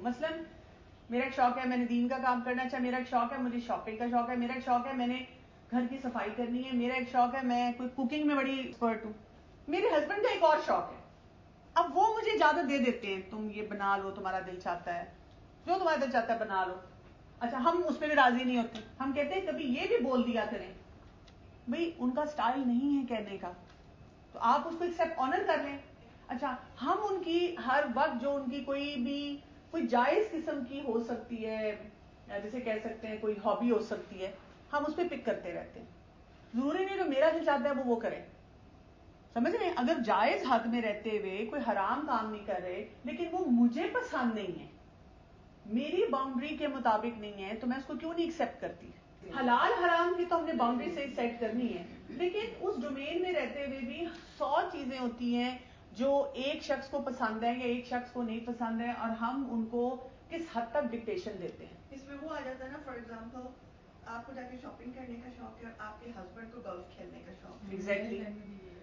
مثلاً میرا ایک شوق ہے میں نے دین کا کام کرنا چاہا، میرا ایک شوق ہے مجھے شاپنگ کا شوق ہے، میرا ایک شوق ہے میں نے گھر کی صفائی کرنی ہے، میرا ایک شوق ہے میں کوئی کوکنگ میں بڑی ایکسپرٹ ہوں. میرے ہسبینڈ کا ایک اور شوق ہے، اب وہ مجھے اجازت دے دیتے ہیں تم یہ بنا لو، تمہارا دل چاہتا ہے، جو تمہارا دل چاہتا ہے بنا لو. اچھا ہم اس پہ بھی راضی نہیں ہوتے، ہم کہتے ہیں کبھی یہ بھی بول دیا کریں. بھئی ان کا سٹائل نہیں ہے کہنے کا، تو آپ اس کو ایکسپٹ آنر کر لیں. اچھا ہم ان کی ہر وقت جو ان کی کوئی جائز قسم کی ہو سکتی ہے، جیسے کہہ سکتے ہیں کوئی ہابی ہو سکتی ہے، ہم اس پہ پک کرتے رہتے ہیں. ضروری نہیں جو میرا دل چاہتا ہے وہ کریں. سمجھ رہے ہیں؟ اگر جائز حد میں رہتے ہوئے کوئی حرام کام نہیں کر رہے لیکن وہ مجھے پسند نہیں ہے، میری باؤنڈری کے مطابق نہیں ہے، تو میں اس کو کیوں نہیں ایکسپٹ کرتی؟ حلال حرام کی تو ہم نے باؤنڈری سے سیٹ کرنی ہے، لیکن اس ڈومین میں رہتے ہوئے بھی 100 چیزیں ہوتی ہیں جو ایک شخص کو پسند ہے یا ایک شخص کو نہیں پسند ہے، اور ہم ان کو کس حد تک ڈکٹیشن دیتے ہیں. اس میں وہ آ جاتا ہے نا، فار ایگزامپل آپ کو جا کے شاپنگ کرنے کا شوق ہے اور آپ کے ہسبینڈ کو گولف کھیلنے کا شوق ہے. ایگزیکٹلی.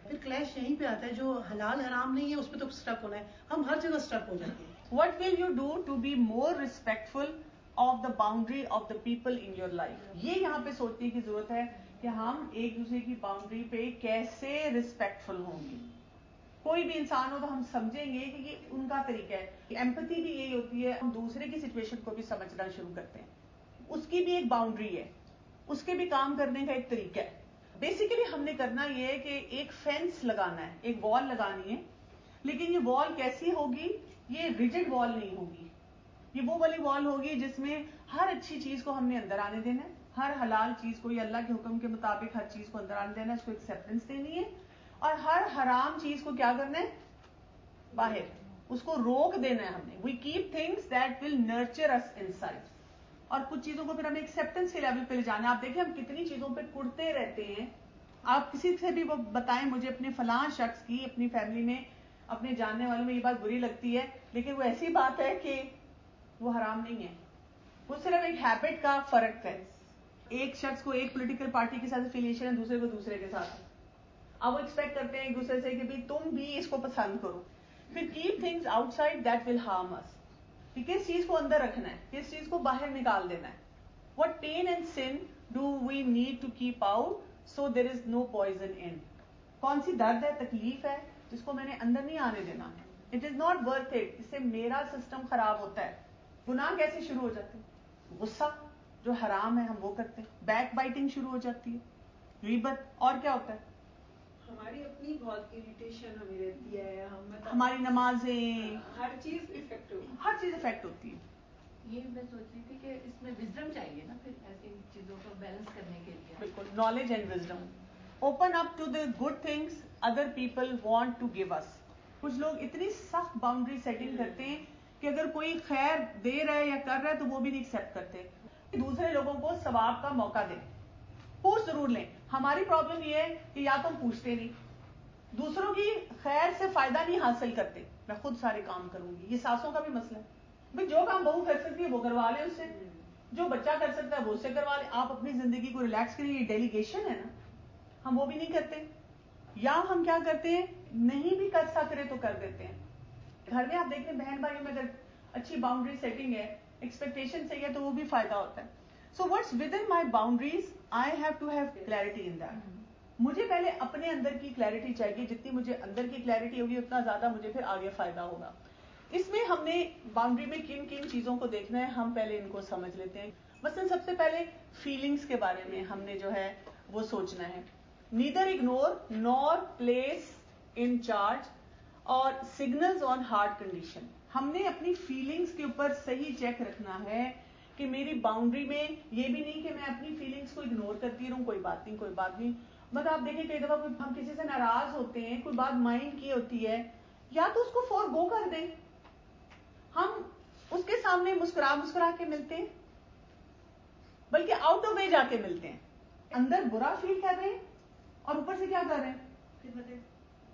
پھر کلیش یہیں پہ آتا ہے، جو حلال حرام نہیں ہے اس پہ تو اسٹک ہونا ہے، ہم ہر جگہ اسٹک ہو جاتے ہیں. What will you do to be more respectful of the boundary of the people in your life؟ یہ یہاں پہ سوچنے کی ضرورت ہے کہ ہم ایک دوسرے کی باؤنڈری پہ کیسے ریسپیکٹفل ہوں گے. کوئی بھی انسان ہو تو ہم سمجھیں گے کہ یہ ان کا طریقہ ہے. ایمپتھی بھی یہی ہوتی ہے، ہم دوسرے کی سچویشن کو بھی سمجھنا شروع کرتے ہیں. اس کی بھی ایک باؤنڈری ہے، اس کے بھی کام کرنے کا ایک طریقہ ہے. بیسیکلی ہم نے کرنا یہ ہے کہ ایک فینس لگانا ہے، ایک وال لگانی ہے، لیکن یہ وال کیسی ہوگی؟ یہ ریجڈ وال نہیں ہوگی. یہ وہ والی وال ہوگی جس میں ہر اچھی چیز کو ہم نے اندر آنے دینا ہے، ہر حلال چیز کو یا اللہ کے حکم کے مطابق ہر چیز کو اندر آنے دینا ہے، اس کو ایکسیپٹنس دینی ہے، اور ہر حرام چیز کو کیا کرنا ہے؟ باہر اس کو روک دینا ہے ہم نے. We keep things that will nurture us inside, اور کچھ چیزوں کو پھر ہمیں ایکسیپٹنس کے لیول پہ لے جانا ہے. آپ دیکھیں ہم کتنی چیزوں پہ کڑتے رہتے ہیں. آپ کسی سے بھی وہ بتائیں مجھے اپنے فلاں شخص کی اپنی فیملی میں اپنے جاننے والوں میں یہ بات بری لگتی ہے، لیکن وہ ایسی بات ہے کہ وہ حرام نہیں ہے، وہ صرف ایک ہیبٹ کا فرق ہے. ایک شخص کو ایک پولیٹیکل پارٹی کے ساتھ افیلیشن ہے، دوسرے کو دوسرے کے ساتھ. اب وہ ایکسپیکٹ کرتے ہیں ایک دوسرے سے کہ تم بھی اس کو پسند کرو. پھر keep things outside that will harm us. کہ کس چیز کو اندر رکھنا ہے، کس چیز کو باہر نکال دینا ہے. What pain and sin do we need to keep out so there is no poison in؟ کون سی درد ہے، تکلیف ہے جس کو میں نے اندر نہیں آنے دینا. It is not worth it. اس سے میرا سسٹم خراب ہوتا ہے. گناہ کیسے شروع ہو جاتے ہیں؟ غصہ جو حرام ہے ہم وہ کرتے ہیں، بیک بائٹنگ شروع ہو جاتی ہے، غیبت، اور کیا ہوتا ہے؟ ہماری اپنی بہت اریٹیشن ہمیں رہتی ہے، ہماری نمازیں، ہر چیز افیکٹ ہوتی ہے. یہ میں سوچ رہی تھی کہ اس میں وزڈم چاہیے نا پھر ایسی چیزوں کو بیلنس کرنے کے لیے. بالکل، knowledge and wisdom. Open up to the good things other people want to give us. کچھ لوگ اتنی سخت باؤنڈری سیٹنگ کرتے ہیں کہ اگر کوئی خیر دے رہا ہے یا کر رہا ہے تو وہ بھی نہیں ایکسپٹ کرتے. دوسرے لوگوں کو ثواب کا موقع دیں، پوچھ ضرور لیں. ہماری پرابلم یہ ہے کہ یا تم پوچھتے نہیں، دوسروں کی خیر سے فائدہ نہیں حاصل کرتے. میں خود سارے کام کروں گی، یہ ساسوں کا بھی مسئلہ ہے. بھائی جو کام بہو کر سکتی ہے وہ کروا لیں اس سے، جو بچہ کر سکتا ہے وہ اس سے کروا لیں. آپ اپنی زندگی کو ریلیکس کریں، یہ ڈیلیگیشن ہے نا. ہم وہ بھی نہیں کرتے، یا ہم کیا کرتے ہیں، نہیں بھی کر سک رہے تو کر دیتے ہیں. گھر میں آپ دیکھتے ہیں بہن بھائیوں میں اگر اچھی باؤنڈری سیٹنگ ہے، ایکسپیکٹیشن صحیح ہے تو وہ بھی فائدہ ہوتا ہے. So what's within my boundaries I have to have clarity in that. مجھے پہلے اپنے اندر کی کلیئرٹی چاہیے، جتنی مجھے اندر کی کلیئرٹی ہوگی اتنا زیادہ مجھے پھر آگے فائدہ ہوگا. اس میں ہم نے باؤنڈری میں کن کن چیزوں کو دیکھنا ہے، ہم پہلے ان کو سمجھ لیتے ہیں. مثلا سب سے پہلے فیلنگز کے بارے میں ہم نے جو ہے وہ سوچنا ہے. Neither ignore Noor place in charge اور سگنلز آن ہارڈ کنڈیشن. ہم نے اپنی فیلنگز کے اوپر صحیح چیک رکھنا ہے کہ میری باؤنڈری میں یہ بھی نہیں کہ میں اپنی فیلنگز کو اگنور کرتی رہوں، کوئی بات نہیں. مگر آپ دیکھیں کئی دفعہ ہم کسی سے ناراض ہوتے ہیں، کوئی بات مائنڈ کی ہوتی ہے، یا تو اس کو فور گو کر دیں. ہم اس کے سامنے مسکرا کے ملتے ہیں، بلکہ آؤٹ آف وے جا کے ملتے ہیں. اندر برا فیل کر رہے ہیں اور اوپر سے کیا کر رہے ہیں،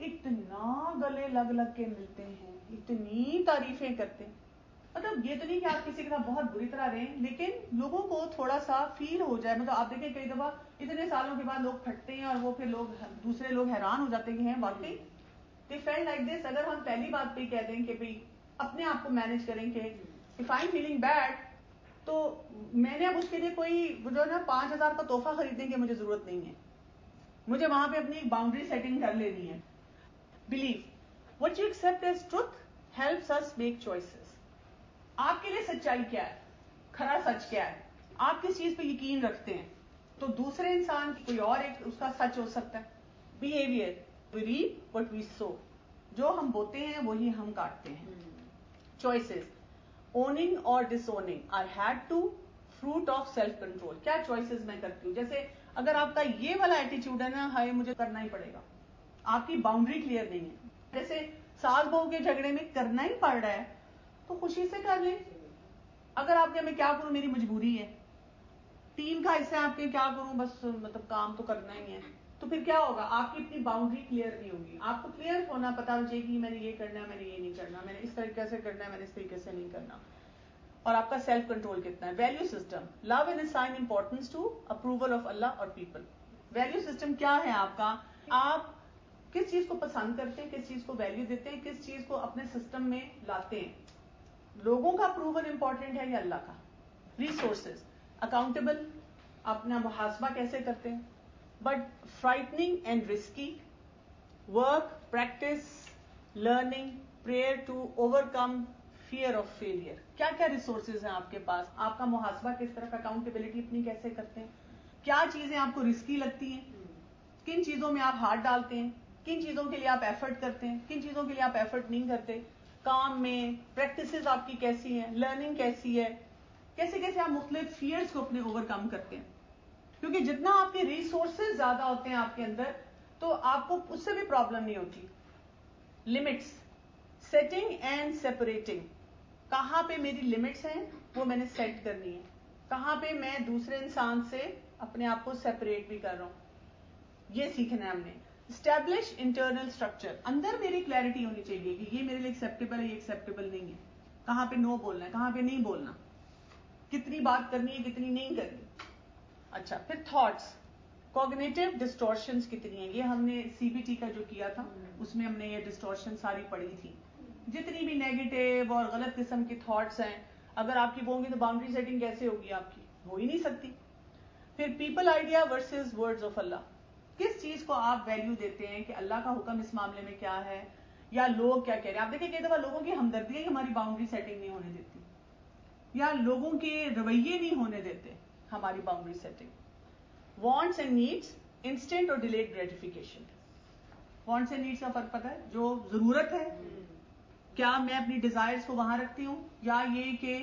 اتنا گلے لگ کے ملتے ہیں، اتنی تعریفیں کرتے ہیں. مطلب یہ تو نہیں کہ آپ کسی کے ساتھ بہت بری طرح رہیں، لیکن لوگوں کو تھوڑا سا فیل ہو جائے. مطلب آپ دیکھیں کئی دفعہ اتنے سالوں کے بعد لوگ پھٹتے ہیں اور وہ پھر دوسرے لوگ حیران ہو جاتے ہیں واقعی they felt like this. اگر ہم پہلی بات پہ کہہ دیں کہ بھئی اپنے آپ کو مینج کریں کہ if I'm feeling bad, تو میں نے اب اس کے لیے کوئی جو نا 5,000 کا تحفہ خریدنے کی مجھے ضرورت نہیں ہے. مجھے وہاں پہ اپنی باؤنڈری سیٹنگ کر لینی ہے. Blue what you accept as truth helps us make choices. آپ کے لیے سچائی کیا ہے, کھرا سچ کیا ہے, آپ کس چیز پہ یقین رکھتے ہیں, تو دوسرے انسان کوئی اور ایک اس کا سچ ہو سکتا ہے. Behavior, we reap what we sow. جو ہم بوتے ہیں وہی ہم کاٹتے ہیں. Choices, owning or disowning, I had to, fruit of self control. کیا choices میں کرتی ہوں. جیسے اگر آپ کا یہ والا ایٹیچیوڈ ہے نا, ہائے مجھے کرنا ہی پڑے گا, آپ کی باؤنڈری کلیئر نہیں ہے. جیسے ساس بہو کے جھگڑے میں کرنا ہی پڑ رہا ہے تو خوشی سے کر لیں. اگر آپ کے میں کیا کروں, میری مجبوری ہے, ٹیم کا حصہ ہے آپ کے, کیا کروں بس مطلب کام تو کرنا ہی ہے, تو پھر کیا ہوگا, آپ کی اپنی باؤنڈری کلیئر نہیں ہوگی. آپ کو کلیئر ہونا پتا ہو چاہیے کہ میں نے یہ کرنا ہے, میں نے یہ نہیں کرنا, میں نے اس طریقے سے کرنا ہے, میں نے اس طریقے سے نہیں کرنا. اور آپ کا سیلف کنٹرول کتنا ہے. Value system, love and assign importance to approval of اللہ اور پیپل. ویلیو سسٹم کیا ہے آپ کا, آپ کس چیز کو پسند کرتے ہیں, کس چیز کو ویلیو دیتے ہیں, کس چیز کو اپنے سسٹم میں لاتے ہیں. لوگوں کا اپروول امپورٹنٹ ہے یا اللہ کا. ریسورسز, اکاؤنٹیبل, اپنا محاسبہ کیسے کرتے ہیں. But frightening and risky, work, practice, learning, prayer to overcome fear of failure. کیا کیا ریسورسز ہیں آپ کے پاس, آپ کا محاسبہ کس طرح, اکاؤنٹیبلٹی اپنی کیسے کرتے ہیں, کیا چیزیں آپ کو رسکی لگتی ہیں, کن چیزوں میں آپ ہاتھ ڈالتے ہیں, کن چیزوں کے لیے آپ ایفرٹ کرتے ہیں, کن چیزوں کے لیے آپ ایفرٹ نہیں کرتے. کام میں پریکٹسز آپ کی کیسی ہیں, لرننگ کیسی ہے, کیسے کیسے آپ مختلف فیئرز کو اپنے اوور کم کرتے ہیں. کیونکہ جتنا آپ کے ریسورسز زیادہ ہوتے ہیں آپ کے اندر تو آپ کو اس سے بھی پرابلم نہیں ہوتی. لمٹس, سیٹنگ اینڈ سیپریٹنگ, کہاں پہ میری لمٹس ہیں وہ میں نے سیٹ کرنی ہے, کہاں پہ میں دوسرے انسان سے اپنے آپ کو سیپریٹ بھی کر رہا ہوں, یہ سیکھنا ہے ہم نے. اسٹیبلش انٹرنل اسٹرکچر, اندر میری کلیئرٹی ہونی چاہیے کہ یہ میرے لیے ایکسیپٹیبل ہے, یہ ایکسیپٹیبل نہیں ہے, کہاں پہ نو بولنا ہے, کہاں پہ نہیں بولنا, کتنی بات کرنی ہے, کتنی نہیں کرنی. اچھا, پھر تھاٹس, کوگنیٹو ڈسٹورشنز کتنی ہیں, یہ ہم نے سی بی ٹی کا جو کیا تھا اس میں ہم نے یہ ڈسٹورشن ساری پڑھی تھی. جتنی بھی نیگیٹو اور غلط قسم کی تھاٹس ہیں, اگر آپ کی وہ ہوں گی تو باؤنڈری سیٹنگ کیسے ہوگی, آپ کی ہو ہی نہیں سکتی. پھر people idea versus words of اللہ, کس چیز کو آپ ویلیو دیتے ہیں کہ اللہ کا حکم اس معاملے میں کیا ہے, یا لوگ کیا کہہ رہے ہیں. آپ دیکھیں کئی دفعہ لوگوں کی ہمدردی ہے کہ ہماری باؤنڈری سیٹنگ نہیں ہونے دیتی, یا لوگوں کے رویے نہیں ہونے دیتے ہماری boundary setting. Wants and needs, instant اور delayed gratification. Wants and needs کا فرق پتہ ہے, جو ضرورت ہے, کیا میں اپنی ڈیزائرز کو وہاں رکھتی ہوں, یا یہ کہ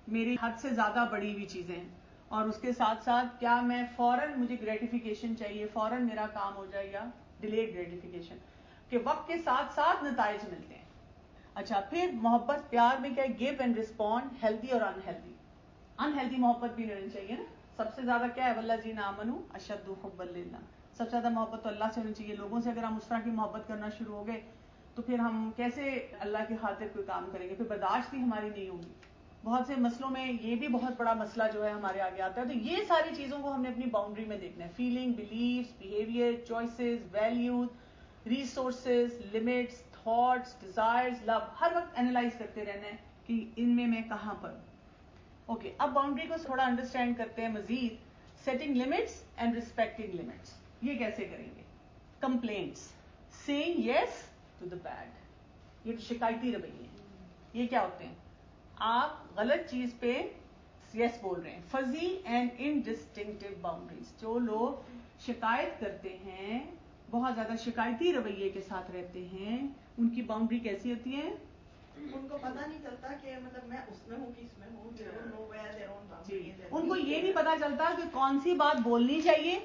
میری حد سے زیادہ بڑی ہوئی چیزیں ہیں, اور اس کے ساتھ ساتھ کیا میں فوراً مجھے گریٹیفیکیشن چاہیے, فوراً میرا کام ہو جائے, یا ڈیلیڈ گریٹیفیکیشن کہ وقت کے ساتھ ساتھ نتائج ملتے ہیں. اچھا, پھر محبت, پیار میں کیا, گیو اینڈ رسپونڈ, ہیلدی اور انہیلدی. انہیلدی محبت بھی نہیں چاہیے نا. سب سے زیادہ کیا ہے, والذین آمنوا اشد حبا للہ, سب سے زیادہ محبت تو اللہ سے ہونی چاہیے. لوگوں سے اگر ہم اس طرح کی محبت کرنا شروع ہو گئے تو پھر ہم کیسے اللہ کی خاطر کوئی کام کریں گے, پھر برداشت بھی ہماری نہیں ہوگی. بہت سے مسئلوں میں یہ بھی بہت بڑا مسئلہ جو ہے ہمارے آگے آتا ہے. تو یہ ساری چیزوں کو ہم نے اپنی باؤنڈری میں دیکھنا ہے. Feeling, beliefs, behaviour, choices, values, resources, limits, thoughts, desires, love, ہر وقت اینالائز کرتے رہنا ہے کہ ان میں کہاں پر ہوں. اوکے, اب باؤنڈری کو تھوڑا انڈرسٹینڈ کرتے ہیں مزید. Setting limits and respecting limits, یہ کیسے کریں گے. Complaints, seeing yes to the bad, یہ شکایتی رویے ہیں. یہ کیا ہوتے ہیں, آپ غلط چیز پہ یس بول رہے ہیں. فزی اینڈ انڈسٹنکٹیو باؤنڈریز, جو لوگ شکایت کرتے ہیں, بہت زیادہ شکایتی رویے کے ساتھ رہتے ہیں, ان کی باؤنڈری کیسی ہوتی ہے, ان کو پتہ نہیں چلتا کہ مطلب میں اس میں ہوں کہ اس میں ہوں. جی, ان کو یہ نہیں پتا چلتا کہ کون سی بات بولنی چاہیے,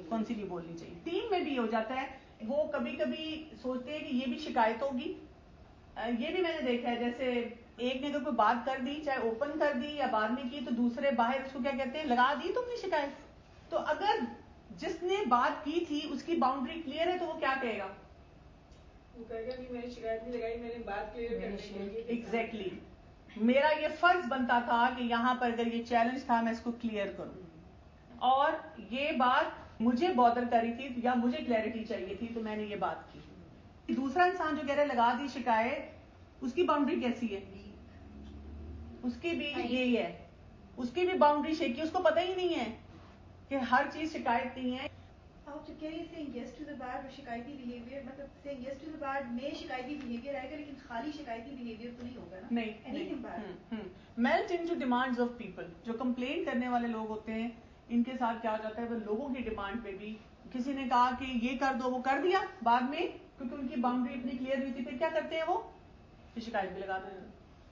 کون سی نہیں بولنی چاہیے. ٹیم میں بھی ہو جاتا ہے, وہ کبھی کبھی سوچتے ہیں کہ یہ بھی شکایت ہوگی. یہ بھی میں نے دیکھا ہے, جیسے ایک نے اگر کوئی بات کر دی, چاہے اوپن کر دی یا بعد میں کی, تو دوسرے باہر اس کو کیا کہتے ہیں, لگا دی تم نے شکایت. تو اگر جس نے بات کی تھی اس کی باؤنڈری کلیئر ہے تو وہ کیا کہے گا, وہ کہے گا کہ میں نے شکایت نہیں لگائی, میں نے بات کلیئر کرنے کے لیے. ایگزیکٹلی, میرا یہ فرض بنتا تھا کہ یہاں پر اگر یہ چیلنج تھا میں اس کو کلیئر کروں, اور یہ بات مجھے بادر کری تھی یا مجھے کلیئرٹی چاہیے تھی, تو میں نے یہ بات کی. دوسرا انسان جو کہہ رہا ہے لگا دی شکایت, اس کی باؤنڈری کیسی ہے, اس کی بھی یہی ہے, اس کی بھی باؤنڈری شیکی, اس کو پتہ ہی نہیں ہے کہ ہر چیز شکایت نہیں ہے. آپ جو کہہ رہی ہیں saying yes to the bad اور شکایتی behavior, مطلب saying yes to the bad میں شکایتی behavior آئے گا لیکن خالی شکایتی behavior تو نہیں ہوگا نا. نہیں anything bad. Melt into demands of people. جو کمپلین کرنے والے لوگ ہوتے ہیں ان کے ساتھ کیا ہو جاتا ہے, وہ لوگوں کی ڈیمانڈ پہ بھی, کسی نے کہا کہ یہ کر دو, وہ کر دیا, بعد میں کیونکہ ان کی باؤنڈری اتنی کلیئر ہوئی تھی, پھر کیا کرتے ہیں وہ شکایت بھی لگا دیتے ہیں.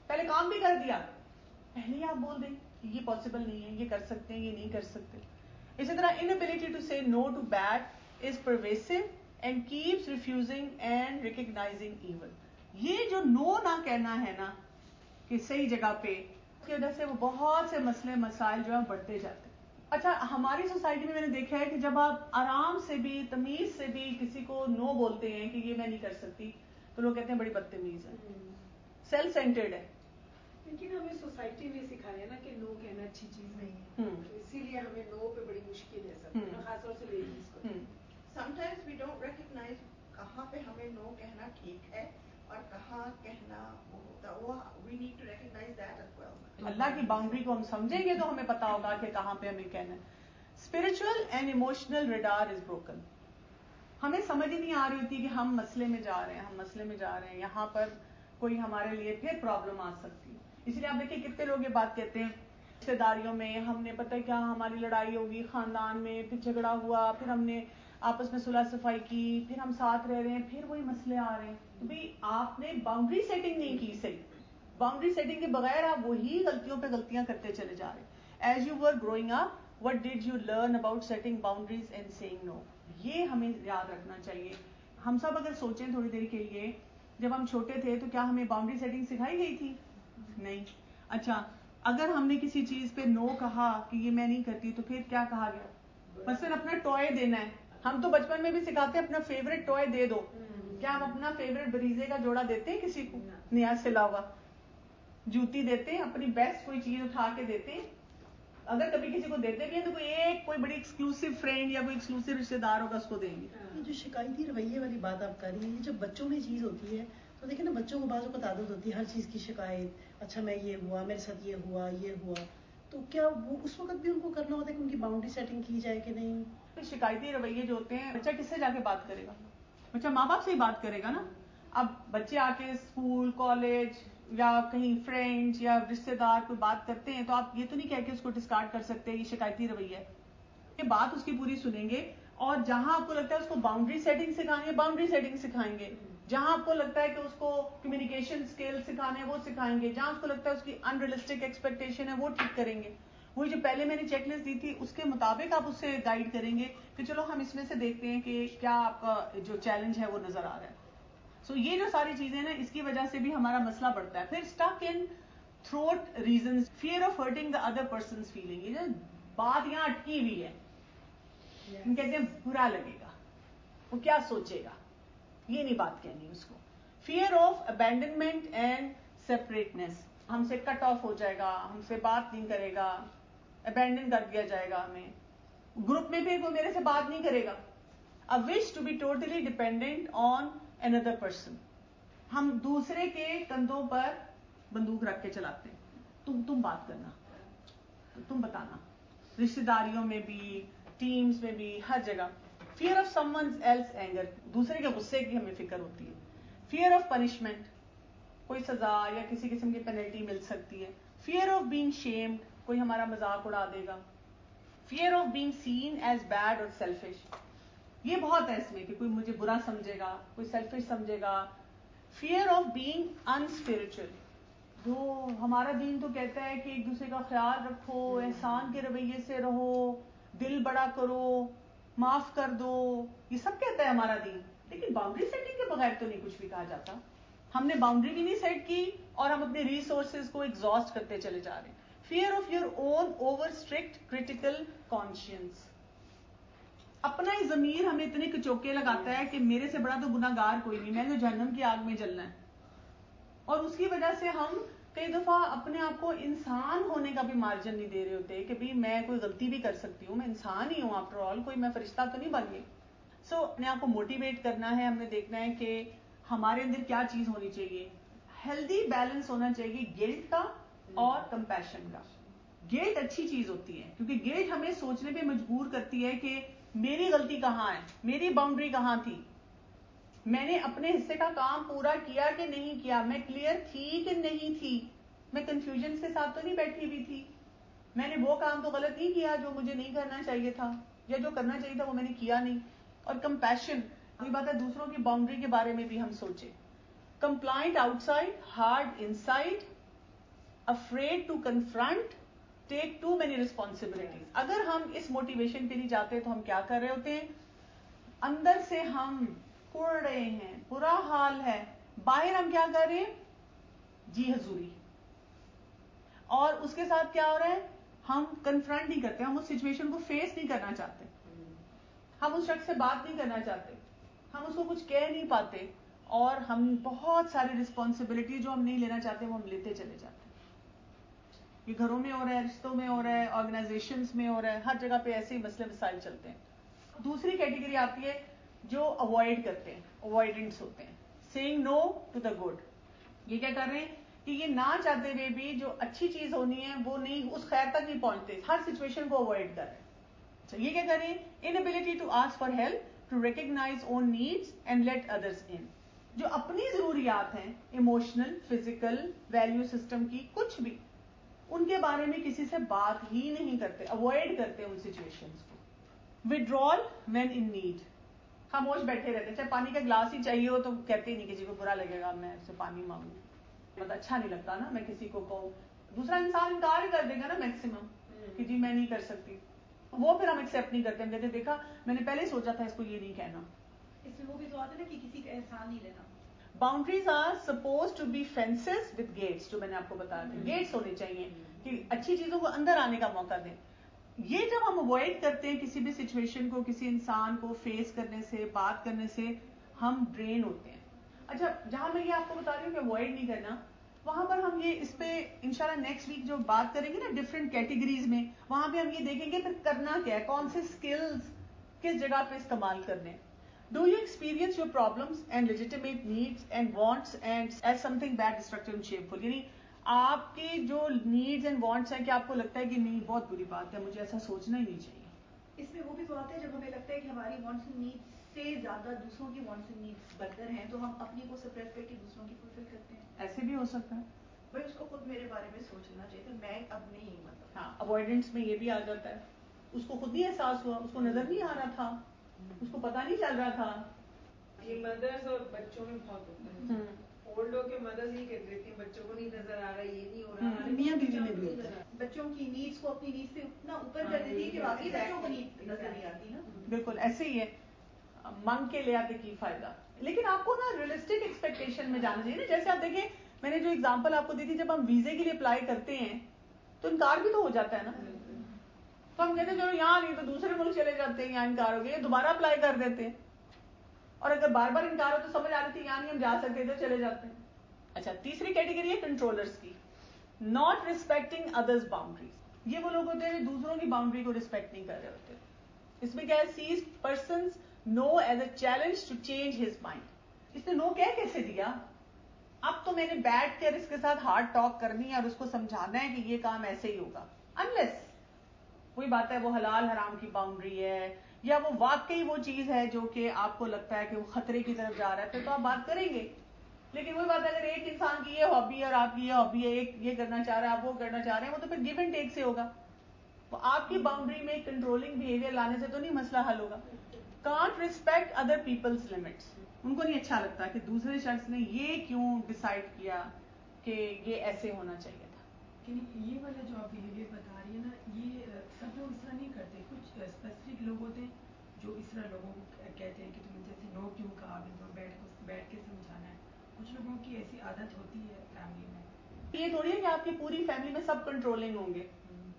پہلے کام بھی کر دیا, پہلے ہی آپ بول دیں کہ یہ پاسبل نہیں ہے, یہ کر سکتے ہیں, یہ نہیں کر سکتے. اسی طرح inability to say no to bad is pervasive and keeps refusing and recognizing evil. یہ جو نو نہ کہنا ہے نا کہ صحیح جگہ پہ, اس کی وجہ سے وہ بہت سے مسئلے مسائل جو ہیں بڑھتے جاتے ہیں. اچھا, ہماری سوسائٹی میں میں نے دیکھا ہے کہ جب آپ آرام سے بھی تمیز سے بھی کسی کو نو بولتے ہیں کہ یہ میں نہیں کر سکتی, تو لوگ کہتے ہیں بڑی بدتمیز ہے, سیلف سینٹرڈ ہے. لیکن ہمیں سوسائٹی میں سکھایا نا کہ نو کہنا اچھی چیز نہیں ہے, اسی لیے ہمیں نو پہ بڑی مشکل ہے سب, خاص طور سے لیڈیز کو. sometimes we don't recognize کہاں پہ ہمیں نو کہنا ٹھیک ہے اور کہاں کہنا وہ ہوتا ہے. we need to recognize that as well. اللہ کی باؤنڈری کو ہم سمجھیں گے تو ہمیں پتا ہوگا کہ کہاں پہ ہمیں کہنا ہے. Spiritual and emotional radar is broken. ہمیں سمجھ ہی نہیں آ رہی ہوتی کہ ہم مسئلے میں جا رہے ہیں, ہم مسئلے میں جا رہے ہیں, یہاں پر کوئی ہمارے لیے پھر پرابلم آ سکتی ہے. اس لیے آپ دیکھیں کتنے لوگ یہ بات کہتے ہیں, رشتے داریوں میں ہم نے پتہ کیا ہماری لڑائی ہوگی, خاندان میں پھر جھگڑا ہوا, پھر ہم نے آپس میں صلح صفائی کی, پھر ہم ساتھ رہ رہے ہیں, پھر وہی مسئلے آ رہے ہیں. تو بھائی آپ نے باؤنڈری سیٹنگ نہیں کی صحیح. باؤنڈری سیٹنگ کے بغیر آپ وہی غلطیوں پہ غلطیاں کرتے چلے جا رہے ہیں. As you were growing up, what did you learn about setting boundaries and saying no. یہ ہمیں یاد رکھنا چاہیے. ہم سب اگر سوچیں تھوڑی دیر کے لیے, جب ہم چھوٹے تھے تو کیا ہمیں باؤنڈری سیٹنگ سکھائی گئی تھی؟ نہیں. اچھا, اگر ہم نے کسی چیز پہ نو کہا کہ یہ میں نہیں کرتی, تو پھر کیا کہا گیا؟ مثلا اپنا ٹوائے دینا ہے, ہم تو بچپن میں بھی سکھاتے ہیں اپنا فیوریٹ ٹوائے دے دو. کیا ہم اپنا فیوریٹ بریزے کا جوڑا دیتے ہیں کسی کو؟ نیا سلا ہوا جوتی دیتے ہیں, اپنی بیسٹ کوئی چیز اٹھا کے دیتے ہیں. اگر کبھی کسی کو دیتے بھی ہیں تو کوئی بڑی ایکسکلوسو فرینڈ یا کوئی ایکسکلوسو رشتے دار ہوگا, اس کو دیں گے. یہ جو شکایتی رویے والی بات آپ کر رہی ہیں, یہ جب بچوں میں چیز ہوتی ہے تو دیکھیں نا, بچوں کو بعض اوقات عادت ہوتی ہے ہر چیز کی شکایت. اچھا میں یہ ہوا, میرے ساتھ یہ ہوا, یہ ہوا, تو کیا وہ اس وقت بھی ان کو کرنا ہوتا ہے کہ ان کی باؤنڈری سیٹنگ کی جائے کہ نہیں؟ شکایتی رویے جو ہوتے ہیں, بچہ کس سے جا کے بات کرے گا؟ بچہ ماں باپ سے ہی بات کرے گا نا. اب بچے آ کے اسکول, کالج یا کہیں فرینڈز یا رشتے دار کوئی بات کرتے ہیں, تو آپ یہ تو نہیں کہہ کے اس کو ڈسکارڈ کر سکتے یہ شکایتی رویہ ہے. یہ بات اس کی پوری سنیں گے, اور جہاں آپ کو لگتا ہے اس کو باؤنڈری سیٹنگ سکھانی ہے, باؤنڈری سیٹنگ سکھائیں گے. جہاں آپ کو لگتا ہے کہ اس کو کمیونیکیشن اسکل سکھانے ہیں وہ سکھائیں گے. جہاں اس کو لگتا ہے اس کی انریلسٹک ایکسپیکٹیشن ہے وہ ٹھیک کریں گے. وہی جو پہلے میں نے چیک لسٹ دی تھی اس کے مطابق آپ اس سے گائیڈ کریں گے کہ چلو ہم اس میں سے دیکھتے ہیں کہ کیا آپ کا جو چیلنج ہے وہ نظر آ رہا ہے. سو یہ جو ساری چیزیں نا, اس کی وجہ سے بھی ہمارا مسئلہ بڑھتا ہے. پھر stick in throat reasons, fear of hurting the other persons feeling. یہ جو بات یہاں اٹکی ہوئی ہے, ہم کہتے ہیں برا لگے گا, وہ کیا سوچے گا, یہ نہیں بات کہنی اس کو. فیئر آف ابینڈنمنٹ اینڈ سیپریٹنس, ہم سے کٹ آف ہو جائے گا, ہم سے بات نہیں کرے گا, ابینڈن کر دیا جائے گا ہمیں, گروپ میں پھر کوئی میرے سے بات نہیں کرے گا. A wish to be totally dependent on another person. ہم دوسرے کے کندھوں پر بندوق رکھ کے چلاتے ہیں, تم بات کرنا, تم بتانا, رشتے داریوں میں بھی, ٹیمز میں بھی, ہر جگہ. Fear of someone else anger, دوسرے کے غصے کی ہمیں فکر ہوتی ہے. فیئر آف پنشمنٹ, کوئی سزا یا کسی قسم کی پینلٹی مل سکتی ہے. فیئر آف بینگ شیمڈ, کوئی ہمارا مذاق اڑا دے گا. Fear of being seen as bad اور سیلفش, یہ بہت ہے اس میں کہ کوئی مجھے برا سمجھے گا, کوئی سیلفش سمجھے گا. فیئر آف بینگ انسپرچل, جو ہمارا دین تو کہتا ہے کہ ایک دوسرے کا خیال رکھو, احسان کے رویے سے رہو, دل بڑا کرو, معاف کر دو, یہ سب کہتا ہے ہمارا دین. لیکن باؤنڈری سیٹنگ کے بغیر تو نہیں کچھ بھی کہا جاتا. ہم نے باؤنڈری بھی نہیں سیٹ کی اور ہم اپنے ریسورسز کو ایگزاسٹ کرتے چلے جا رہے ہیں. Fear of your own over strict critical conscience, اپنا ہی ضمیر ہمیں اتنے کچوکے لگاتا ہے کہ میرے سے بڑا تو گناہگار کوئی نہیں, میں تو جہنم کی آگ میں جلنا ہے. اور اس کی وجہ سے ہم کئی دفعہ اپنے آپ کو انسان ہونے کا بھی مارجن نہیں دے رہے ہوتے کہ بھی میں کوئی غلطی بھی کر سکتی ہوں, میں انسان ہی ہوں آفٹر آل, کوئی میں فرشتہ تو نہیں بن گئی. سو اپنے آپ کو موٹیویٹ کرنا ہے, ہم نے دیکھنا ہے کہ ہمارے اندر کیا چیز ہونی چاہیے. ہیلدی بیلنس ہونا چاہیے گلٹ کا اور کمپیشن کا. گلٹ اچھی چیز ہوتی ہے کیونکہ گلٹ ہمیں سوچنے پہ مجبور کرتی ہے کہ میری غلطی کہاں ہے, میری باؤنڈری کہاں تھی, میں نے اپنے حصے کا کام پورا کیا کہ نہیں کیا, میں کلیئر تھی کہ نہیں تھی, میں کنفیوژن کے ساتھ تو نہیں بیٹھی ہوئی تھی, میں نے وہ کام تو غلط نہیں کیا جو مجھے نہیں کرنا چاہیے تھا, یا جو کرنا چاہیے تھا وہ میں نے کیا نہیں. اور کمپیشن وہی بات ہے, دوسروں کی باؤنڈری کے بارے میں بھی ہم سوچیں. Compliant outside, hard inside, afraid to confront, take too many responsibilities. اگر ہم اس موٹیویشن پہ نہیں جاتے تو ہم کیا کر رہے ہوتے ہیں, اندر سے ہم کڑ رہے ہیں, برا حال ہے, باہر ہم کیا کر رہے ہیں, جی حضوری. اور اس کے ساتھ کیا ہو رہا ہے, ہم کنفرنٹ نہیں کرتے, ہم اس سچویشن کو فیس نہیں کرنا چاہتے, ہم اس شخص سے بات نہیں کرنا چاہتے, ہم اس کو کچھ کہہ نہیں پاتے, اور ہم بہت ساری رسپانسبلٹی جو ہم نہیں لینا چاہتے وہ ہم لیتے چلے جاتے ہیں. یہ گھروں میں ہو رہا ہے, رشتوں میں ہو رہا ہے, آرگنائزیشنز میں ہو رہا ہے, ہر جگہ پہ ایسے ہی مسئلے مسائل چلتے ہیں. دوسری کیٹیگری آتی ہے جو اوائڈ کرتے ہیں, اوائڈنٹس ہوتے ہیں, seeing no to the good. یہ کیا کر رہے ہیں کہ یہ نہ چاہتے ہوئے بھی جو اچھی چیز ہونی ہے وہ نہیں, اس خیر تک نہیں پہنچتے, ہر سچویشن کو اوائڈ کر رہے ہیں. یہ کیا کریں, inability to ask for help, to recognise own needs and let others in. جو اپنی ضروریات ہیں, ایموشنل, فزیکل, ویلیو سسٹم کی, کچھ بھی, ان کے بارے میں کسی سے بات ہی نہیں کرتے, اوائڈ کرتے ان سچویشنز کو. withdrawal when in need, خاموش بیٹھے رہتے, چاہے پانی کا گلاس ہی چاہیے ہو تو کہتے ہی نہیں, کسی کو برا لگے گا میں اس سے پانی مانگوں, مطلب اچھا نہیں لگتا نا میں کسی کو کہوں. دوسرا انسان انکار ہی کر دے گا نا میکسیمم کہ جی میں نہیں کر سکتی, وہ پھر ہم ایکسیپٹ نہیں کرتے, ہم کہتے دیکھا میں نے پہلے ہی سوچا تھا اس کو یہ نہیں کہنا. اس میں وہ بھی تو آتا ہے نا کہ کسی کا احسان نہیں لینا. Boundaries are suppose to be fences with gates, جو میں نے آپ کو بتایا تھا, گیٹس ہونے چاہیے کہ اچھی چیزوں کو اندر آنے کا موقع دیں. یہ جب ہم اوائڈ کرتے ہیں کسی بھی سچویشن کو, کسی انسان کو فیس کرنے سے, بات کرنے سے, ہم ڈرین ہوتے ہیں. اچھا, جہاں میں یہ آپ کو بتا رہی ہوں کہ اوائڈ نہیں کرنا, وہاں پر ہم یہ اس پہ انشاءاللہ نیکسٹ ویک جو بات کریں گے نا ڈفرینٹ کیٹیگریز میں, وہاں پہ ہم یہ دیکھیں گے پھر کرنا کیا ہے, کون سے اسکلز کس جگہ پہ استعمال کرنے. Do you experience your problems and legitimate needs and wants and as something bad, destructive and shameful. یعنی آپ کی جو نیڈز اینڈ وانٹس ہیں کہ آپ کو لگتا ہے کہ نہیں بہت بری بات ہے, مجھے ایسا سوچنا ہی نہیں چاہیے. اس میں وہ بھی تو آتا ہے جب ہمیں لگتا ہے کہ ہماری وانٹس اینڈ نیڈس سے زیادہ دوسروں کی وانٹس اینڈ نیڈس بہتر ہیں, تو ہم اپنی کو سپریس کر کے دوسروں کی فلفل کرتے ہیں. ایسے بھی ہو سکتا ہے بھائی اس کو خود میرے بارے میں سوچنا چاہیے تھا, میں اب نہیں, مطلب ہاں. اوائڈنس میں یہ بھی آ جاتا ہے, اس کو خود نہیں احساس ہوا, اس کو نظر نہیں آ رہا تھا, اس کو پتا نہیں چل رہا تھا. یہ مدرس اور بچوں میں بہت ہوتا ہے. اولڈ ہو کے مدرس ہی کہہ دیتی ہیں بچوں کو نہیں نظر آ رہا, یہ نہیں ہو رہا. میاں بیوی میں بھی ہوتا ہے. بچوں کی نیڈس کو اپنی نیڈس سے اتنا اوپر کر دیتی ہے کہ واقعی بچوں کو نیڈ نظر نہیں آتی نا. بالکل ایسے ہی ہے, منگ کے لے آتے کی فائدہ. لیکن آپ کو نا ریئلسٹک ایکسپیکٹیشن میں جانا چاہیے نا. جیسے آپ دیکھیں میں نے جو اگزامپل آپ کو دی تھی, جب ہم ویزے کے لیے اپلائی کرتے ہیں تو انکار بھی تو ہو جاتا ہے نا. تو ہم کہتے ہیں چلو یہاں نہیں تو دوسرے ملک چلے جاتے ہیں, یہاں انکار ہو گیا, دوبارہ اپلائی کر دیتے ہیں, اور اگر بار بار انکار ہو تو سمجھ آ رہی تھی یہاں نہیں ہم جا سکتے تو چلے جاتے ہیں. اچھا, تیسری کیٹیگری ہے کنٹرولرز کی, ناٹ ریسپیکٹنگ ادرز باؤنڈریز. یہ وہ لوگ ہوتے ہیں جو دوسروں کی باؤنڈری کو ریسپیکٹ نہیں کر رہے ہوتے. اس میں کیا ہے, sees person's no as a challenge to change his mind. اس نے نو کہہ کیسے دیا, اب تو میں نے بیٹھ کر اس کے ساتھ ہارڈ ٹاک کرنی ہے اور اس کو سمجھانا ہے کہ یہ کام ایسے ہی ہوگا. انلیس کوئی بات ہے وہ حلال حرام کی باؤنڈری ہے, یا وہ واقعی وہ چیز ہے جو کہ آپ کو لگتا ہے کہ وہ خطرے کی طرف جا رہا ہے, پھر تو آپ بات کریں گے. لیکن وہی بات ہے اگر ایک انسان کی یہ ہابی ہے اور آپ کی یہ ہابی ہے, ایک یہ کرنا چاہ رہا ہے آپ وہ کرنا چاہ رہے ہیں, وہ تو پھر گیو اینڈ ٹیک سے ہوگا. وہ آپ کی باؤنڈری میں کنٹرولنگ بیہیویئر لانے سے تو نہیں مسئلہ حل ہوگا. Can't respect other people's limits. ان کو نہیں اچھا لگتا کہ دوسرے شخص نے یہ کیوں ڈیسائیڈ کیا کہ یہ ایسے ہونا چاہیے تھا. یہ والا جو آپ بیہیویئر بتا رہی ہیں نا, یہ سب لوگ اس طرح نہیں کرتے. کچھ اسپیسیفک لوگ ہوتے ہیں جو اس طرح لوگوں کو کہتے ہیں کہ تم جیسے نو کیوں کہا, بیٹھ کے سمجھانا ہے. کچھ لوگوں کی ایسی عادت ہوتی ہے فیملی میں. یہ تھوڑی ہے کہ آپ کی پوری فیملی میں سب کنٹرولنگ ہوں گے.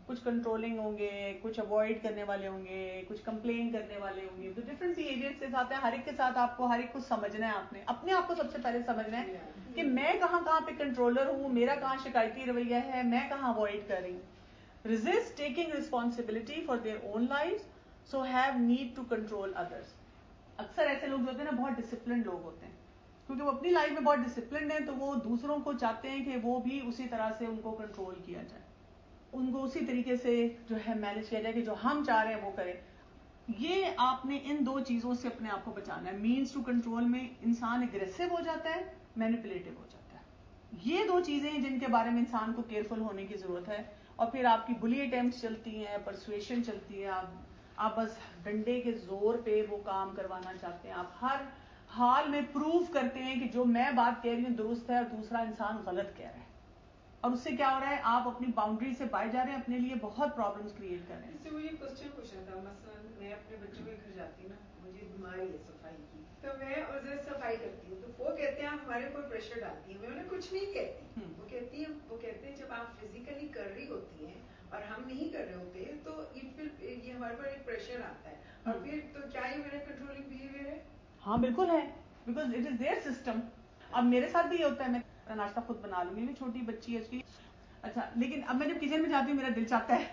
کچھ کنٹرولنگ ہوں گے, کچھ اوائڈ کرنے والے ہوں گے, کچھ کمپلین کرنے والے ہوں گے. تو ڈفرنٹ بیہیویئر کے ساتھ ہیں, ہر ایک کے ساتھ آپ کو ہر ایک کو سمجھنا ہے. آپ نے اپنے آپ کو سب سے پہلے سمجھنا ہے کہ میں کہاں پہ کنٹرولر ہوں, میرا کہاں شکایتی رویہ ہے, میں کہاں اوائڈ کر رہی ہوں. resist taking responsibility for their own lives, so have need to control others. اکثر ایسے لوگ جو ہوتے ہیں نا بہت ڈسپلنڈ لوگ ہوتے ہیں, کیونکہ وہ اپنی لائف میں بہت ڈسپلنڈ ہیں، تو وہ دوسروں کو چاہتے ہیں کہ وہ بھی اسی طرح سے ان کو کنٹرول کیا جائے، ان کو اسی طریقے سے جو ہے مینج کیا جائے کہ جو ہم چاہ رہے ہیں وہ کریں. یہ آپ نے ان دو چیزوں سے اپنے آپ کو بچانا ہے. مینز ٹو کنٹرول میں انسان اگریسو ہو جاتا ہے، مینیپولیٹو ہو جاتا ہے. یہ دو چیزیں ہیں جن کے بارے میں انسان کو کیئرفل ہونے کی ضرورت ہے. اور پھر آپ کی بلی اٹیمپٹس چلتی ہیں، پرسویشن چلتی ہے، آپ بس ڈنڈے کے زور پہ وہ کام کروانا چاہتے ہیں. آپ ہر حال میں پروو کرتے ہیں کہ جو میں بات کہہ رہی ہوں درست ہے اور دوسرا انسان غلط کہہ رہا ہے، اور اس سے کیا ہو رہا ہے، آپ اپنی باؤنڈری سے باہر جا رہے ہیں، اپنے لیے بہت پرابلمس کریٹ کر رہے ہیں. اس سے مجھے کوشچن پوچھنا تھا. مثلا میں اپنے بچوں کے گھر جاتی ہوں نا، مجھے بیماری ہے صفائی کی، تو میں اس سے صفائی کرتی ہوں، تو وہ کہتے ہیں آپ ہمارے اوپر پریشر ڈالتی ہیں. میں انہیں کچھ نہیں کہتی. وہ کہتے ہیں جب آپ فزیکلی کر رہی ہوتی ہیں اور ہم نہیں کر رہے ہوتے تو یہ ہمارے اوپر ایک پریشر آتا ہے، اور پھر تو کیا یہ میرا کنٹرولنگ بہیویئر ہے؟ ہاں بالکل ہے، because it is there system. اب میرے ساتھ بھی یہ ہوتا ہے، میں ناشتہ خود بنا لوں گی، میری چھوٹی بچی ہے اس کی. اچھا، لیکن اب میں جب کچن میں جاتی ہوں میرا دل چاہتا ہے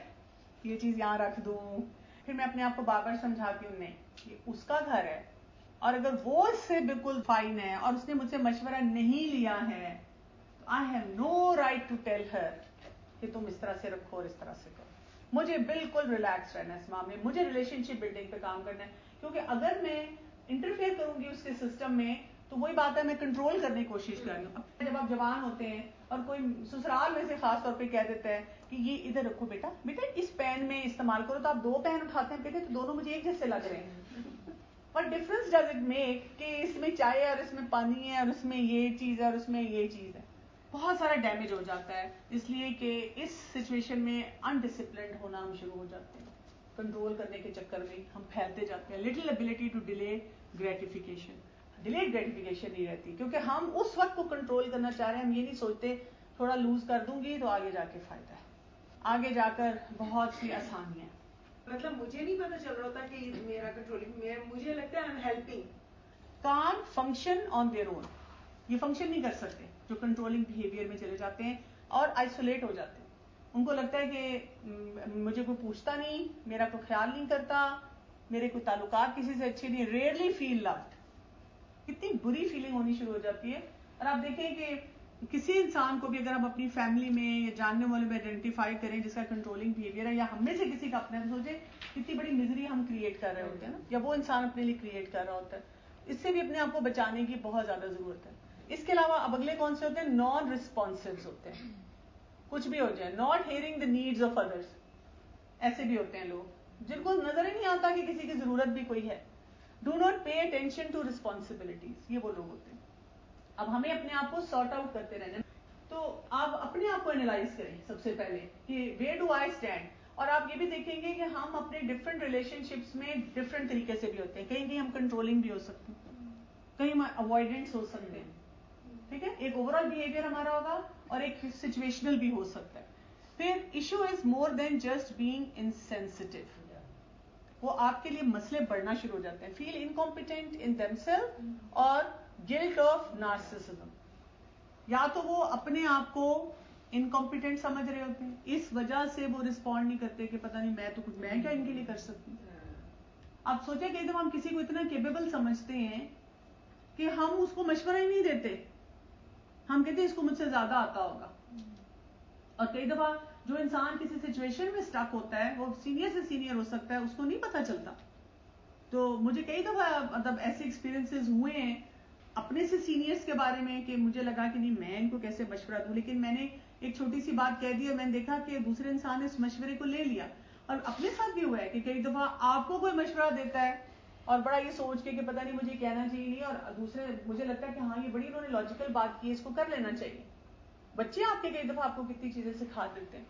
یہ چیز یہاں رکھ دوں. پھر میں اپنے آپ کو بار بار سمجھاتی ہوں نہیں، یہ اس کا گھر ہے، اور اگر وہ اس سے بالکل فائن ہے اور اس نے مجھ سے مشورہ نہیں لیا ہے تو I have no right to tell her کہ تم اس طرح سے رکھو اور اس طرح سے کرو. مجھے بالکل ریلیکس رہنا ہے اس معاملے میں. مجھے ریلیشن شپ بلڈنگ پہ کام کرنا ہے، کیونکہ اگر میں انٹرفیئر کروں گی اس کے سسٹم میں تو وہی بات ہے میں کنٹرول کرنے کی کوشش کر رہی ہوں. جب آپ جوان ہوتے ہیں اور کوئی سسرال میں سے خاص طور پہ کہہ دیتا ہے کہ یہ ادھر رکھو بیٹا اس پین میں استعمال کرو، تو آپ 2 پین اٹھاتے ہیں کہتے ہیں تو دونوں مجھے ایک جیسے لگ رہے ہیں. What difference does it make کہ اس میں چائے ہے اور اس میں پانی ہے اور اس میں یہ چیز ہے اور اس میں یہ چیز ہے. بہت سارا ڈیمیج ہو جاتا ہے اس لیے کہ اس سچویشن میں انڈسپلنڈ ہونا ہم شروع ہو جاتے ہیں. کنٹرول کرنے کے چکر میں ہم پھیلتے جاتے ہیں. Little ability to delay gratification. Delayed gratification نہیں رہتی کیونکہ ہم اس وقت کو کنٹرول کرنا چاہ رہے ہیں. ہم یہ نہیں سوچتے تھوڑا لوز کر دوں گی تو آگے جا کے فائدہ ہے، آگے جا کر بہت سی آسانیاں. مطلب مجھے نہیں پتا چل رہا ہوتا کہ میرا کنٹرولنگ، مجھے لگتا ہے I am helping. Can't function on their own. یہ فنکشن نہیں کر سکتے جو کنٹرولنگ بہیویئر میں چلے جاتے ہیں اور آئسولیٹ ہو جاتے ہیں. ان کو لگتا ہے کہ مجھے کوئی پوچھتا نہیں، میرا کوئی خیال نہیں کرتا، میرے کوئی تعلقات کسی سے اچھے نہیں. Really feel loved. کتنی بری فیلنگ ہونی شروع ہو جاتی ہے. اور آپ دیکھیں کہ کسی انسان کو بھی اگر ہم اپنی فیملی میں یا جاننے والے میں آئیڈینٹیفائی کریں جس کا کنٹرولنگ بہیویئر ہے، یا ہم میں سے کسی کا اپنے، سوچے کتنی بڑی مزری ہم کریٹ کر رہے ہوتے ہیں نا، یا وہ انسان اپنے لیے کریٹ کر رہا ہوتا ہے. اس سے بھی اپنے آپ کو بچانے کی بہت زیادہ ضرورت ہے. اس کے علاوہ اب اگلے کون سے ہوتے ہیں؟ نان ریسپونسوز ہوتے ہیں. کچھ بھی ہو جائے، not hearing the needs of others. ایسے بھی ہوتے ہیں لوگ جن کو نظر ہی نہیں آتا کہ کسی کی ضرورت بھی کوئی ہے. Do not pay attention to responsibilities. یہ وہ لوگ ہوتے ہیں. اب ہمیں اپنے آپ کو سارٹ آؤٹ کرتے رہنا. تو آپ اپنے آپ کو اینالائز کریں سب سے پہلے کہ ویئر ڈو آئی اسٹینڈ. اور آپ یہ بھی دیکھیں گے کہ ہم اپنے ڈفرینٹ ریلیشن شپس میں ڈفرینٹ طریقے سے بھی ہوتے ہیں. کہیں ہم کنٹرولنگ بھی ہو سکتے ہیں، کہیں ہم اوائڈنس ہو سکتے ہیں. ٹھیک ہے، ایک اوور آل بہیویئر ہمارا ہوگا اور ایک سچویشنل بھی ہو سکتا ہے. پھر issue is more than just being insensitive. وہ آپ کے لیے مسئلے بڑھنا شروع ہو جاتے ہیں. فیل انکمپیٹنٹ ان دیم سیلف اور گلٹ آف نارسسزم. یا تو وہ اپنے آپ کو انکمپیٹنٹ سمجھ رہے ہوتے ہیں، اس وجہ سے وہ رسپونڈ نہیں کرتے کہ پتہ نہیں میں تو کچھ، میں کیا ان کے لیے کر سکتی ہوں. آپ سوچیں کہ جب ہم کسی کو اتنا کیپیبل سمجھتے ہیں کہ ہم اس کو مشورہ ہی نہیں دیتے. ہم کہتے ہیں اس کو مجھ سے زیادہ آتا ہوگا. اور کئی دفعہ جو انسان کسی سچویشن میں اسٹک ہوتا ہے وہ سینئر سے سینئر ہو سکتا ہے، اس کو نہیں پتا چلتا. تو مجھے کئی دفعہ مطلب ایسے ایکسپیرینسز ہوئے ہیں اپنے سے سینئرز کے بارے میں کہ مجھے لگا کہ نہیں میں ان کو کیسے مشورہ دوں، لیکن میں نے ایک چھوٹی سی بات کہہ دی اور میں نے دیکھا کہ دوسرے انسان نے اس مشورے کو لے لیا. اور اپنے ساتھ بھی ہوا ہے کہ کئی دفعہ آپ کو کوئی مشورہ دیتا ہے اور بڑا یہ سوچ کے کہ پتہ نہیں مجھے کہنا چاہیے نہیں، اور دوسرے مجھے لگتا ہے کہ ہاں یہ بڑی انہوں نے لاجیکل بات کی ہے، اس کو کر لینا چاہیے. بچے آپ کے کئی دفعہ آپ کو کتنی چیزیں سکھا دیتے ہیں.